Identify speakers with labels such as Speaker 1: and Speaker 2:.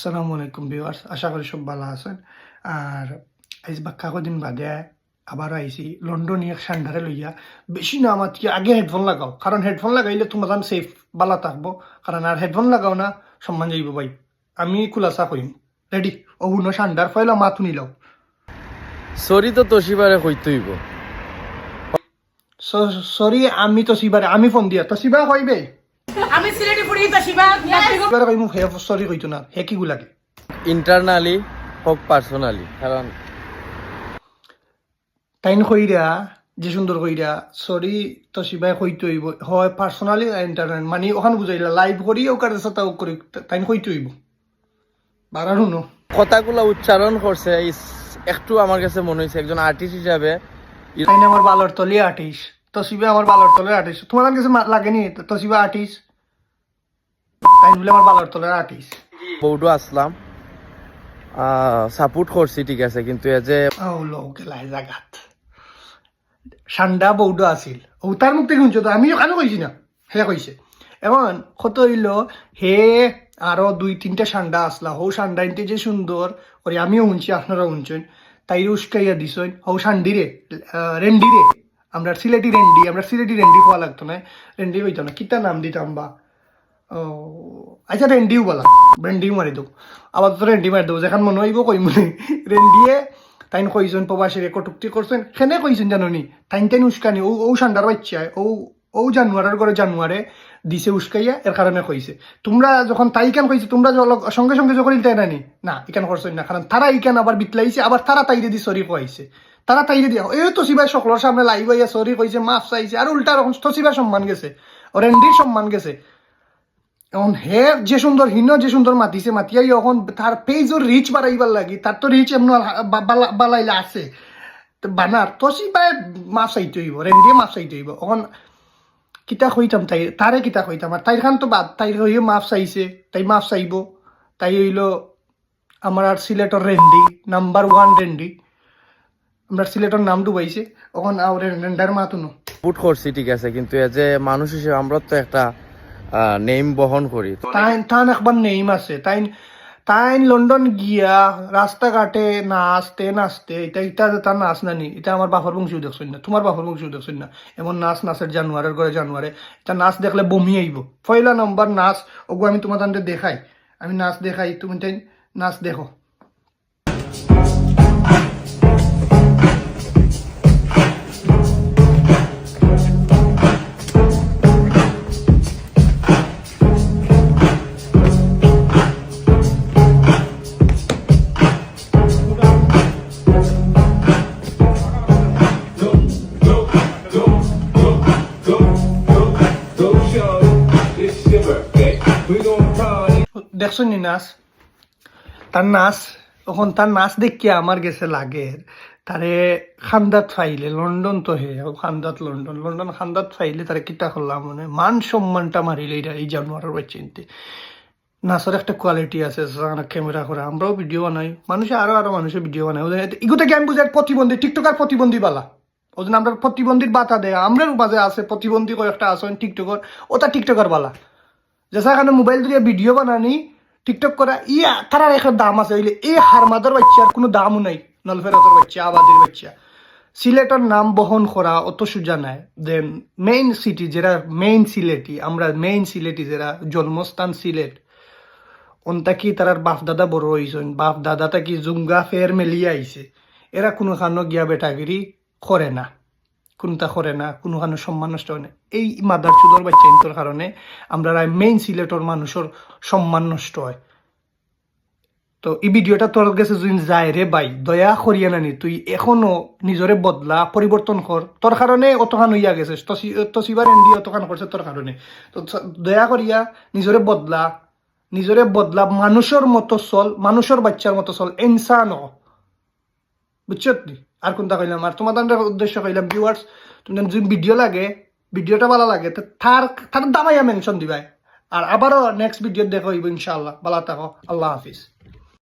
Speaker 1: আসসালামু আলাইকুম ভিউয়ার্স, আশা করি সব ভালো আছেন। আর আজ বাক্কা কদিন বাদে আবার আইছি লন্ডন এক সান্ডারে লইয়া। বেশি না আমার কি আগে হেডফোন লাগাও, কারণ হেডফোন লাগাইলে তোমার সেফ বালা থাকবো। কারণ আর হেডফোন লাগাও না সম্মান যাইব ভাই। আমি খুলাসা করিম রেডি অগুন সান্ডার ফয়লা মাথু নিলাও।
Speaker 2: সরি তো তোশিবারে কইতেইব।
Speaker 1: সরি আমি তো সিবারে আমি ফোন দিয়া তো সিবা কইবে
Speaker 3: আমি সিলেটি পড়ি তো শিবা
Speaker 1: সিবারে কইমু হে সরি কইতো না হে কি গুলাগে
Speaker 2: ইন্টারনালি হোক পার্সোনালি, কারণ
Speaker 1: টাইন কইরা যে সুন্দর কইরা সরি তো সিবাই কইতে হইব হয় পার্সোনালি ইন্টারনেট মানে ওখানে বুঝাইলা লাইভ করি ও কারে সাথে করি টাইন কইতে হইব বাড়ানো নো
Speaker 2: কথাগুলো উচ্চারণ করছে একটু আমার কাছে মনে হয়েছে একজন আর্টিস্ট হিসাবে
Speaker 1: টাইন আমার বালর তলে আর্টিস্ট তো সিবা আমার বালর তলে আর্টিস্ট তোমার কাছে লাগেনি তো সিবা আর্টিস্ট টাইন বলে আমার বালর তলে আর্টিস্ট
Speaker 2: বৌডু আসলাম সাপোর্ট করছি, ঠিক আছে, কিন্তু এ যে
Speaker 1: ও লোকে লাই জাগাত সান্ডা বৌড আছিল ও তার মুখ থেকে শুনছো তো আমি কেন কইছি না হে কইছে এখন কত হইল হে আরো 2-3টা সান্ডা আসলা হৌ সান্ডা ইনতে যে সুন্দর ওরে আমিও শুনছি আপনারা শুনছেন তাই উস্কাইয়া দিছেন হৌ সান্ডিরে রেন্ডিরে আমরা সিলেটি রেন্ডি খাওয়া লাগতো না রেন্ডি হইতো না কিতা নাম দিতাম বা ও আচ্ছা রেন্ডিও বলা রেন্ডিও মারি দেবো আবার তো রেন্ডি মারি দেবো যেখান মনে হইব কই মনে রেন্ডিয়ে তাইন কইছেন প্রবাসীর কটুক্তি করছেন সেনে কইছেন জানি তাইন উস্কানি ও সান্ডার বাচ্চায় ও জানুয়ারের করে জানুয়ারে দিছে উস্কাইয়া এর কারণে কইছে তোমরা যখন তাই কেন কইছে তোমরা সঙ্গে সঙ্গে যখন তাই না ইকান করছেন না, কারণ তারা ইকান আবার বিতলাইছে আবার তারা তাইরে দি সরি কইছে তারা তাইরে দিয়া এই তসিবাই সকলের সামনে লাইভ হইয়া সরি কইছে মাফ চাইছে আর উল্টা রকম তসিবার সম্মান গেছে ও রেন্ডির সম্মান গেছে। এখন হে যে সুন্দর যে সুন্দর মাতিয়াই এখন তার পেজের রিচ বাড়াইবার লাগি তার তো রিচ এমন বালাইলে আছে বানার তসি বা মাছ চাইতে হইব রেন্ডিয়ে মাছ চাইতে হইব এখন কিতা কইতাম তারে কিতা কইতাম আর তাইর খান তো বাদ তাই হইও মাছ চাইছে তাই মাছ চাইব তাই হইল আমার আর সিলেটর রেন্ডি নাম্বার 1 রেন্ডি আমরা সিলেটর নাম ডুবাইছে এখন আর রেন্ডার মাতুনো
Speaker 2: সাপোর্ট করছি, ঠিক আছে, কিন্তু এ যে মানুষ হিসেবে আমরা তো একটা নেম বহন করি।
Speaker 1: তাইন একবার নেইম আছে তাইন লন্ডন গিয়া রাস্তাঘাটে নাচতে এটা তার নাচ নানি এটা আমার বাপর বংশীও দেখছেন না তোমার বাপর বংশীও দেখছেন না এমন নাচের জানুয়ারের ঘরে জানুয়ারে এটা নাচ দেখলে বমি আইব পয়লা নম্বর নাচ ওগো আমি তোমার তান্তে দেখাই আমি নাচ দেখাই তুমি তাই নাচ দেখো। দেখছো নি নাচ তার নাচ দেখিয়া আমার গেছে লাগে তারে খান্দাত ফাইলে লন্ডন তো হে খান্দাত লন্ডন খান্দাত ফাইলে তারে কিতা করলাম মানে মান সম্মানটা মারিলে এই জানুয়ারের বাচ্চিনতে নাচের একটা কোয়ালিটি আছে ক্যামেরা করে আমরাও ভিডিও বানাই মানুষে আরো মানুষের ভিডিও বানাই এগুলো থেকে আমি বুঝাই প্রতিবন্ধী টিকটকার প্রতিবন্ধী বালা ওই জন্য আমরা প্রতিবন্ধীর বাতা দেয় আমরার মাঝে আছে প্রতিবন্ধী কয়েকটা আসেন টিকটকর ওটা টিকটকার বালা যেসা এখানে মোবাইল দিয়ে ভিডিও বানানি টিকটক করা তার একটা দাম আছে এই হারমাদার বাচ্চার কোনো দামও নাই নলফেরতের বাচ্চা আবাদির বাচ্চা সিলেটের নাম বহন করা অত সোজা নাই দেন মেইন সিটি যেটা মেইন সিলেটি যেটা জন্মস্থান সিলেট ওনটা কি তার বাপ দাদা বড় হয়েছেন বাপ দাদাটা কি জুঙ্গা ফের মেলিয়ে আইছে এরা কোনো খানো গিয়া বেটাগিরি করে না কোনটা করে না কোনো কারণে সম্মান নষ্ট হয় না এই মাদার চুদর বা চেন্তর কারণে আমরা মেইন সিলেটর মানুষের সম্মান নষ্ট হয়। তো এই ভিডিওটা তোর কাছে যদি যায় রে ভাই দয়া করিয়া নানি তুই এখনো নিজরে বদলা পরিবর্তন কর তোর কারণে অতখান হইয়া গেছে তসিবার এন্ডি অতখান করছে তোর কারণে তো দয়া করিয়া নিজরে বদলা মানুষের মতো চল মানুষের বাচ্চার মতো চল ইনসান বুঝছো আর কোনটা কইলাম আর তোমাদের উদ্দেশ্য কইলাম ভিউয়ার্স তুমি যদি ভিডিওটা ভালো লাগে তো তার দামাইয়া মেনশন দিবাই আর আবারও নেক্সট ভিডিও দেখো ইনশাআল্লাহ ভালো থাকো আল্লাহ হাফিজ।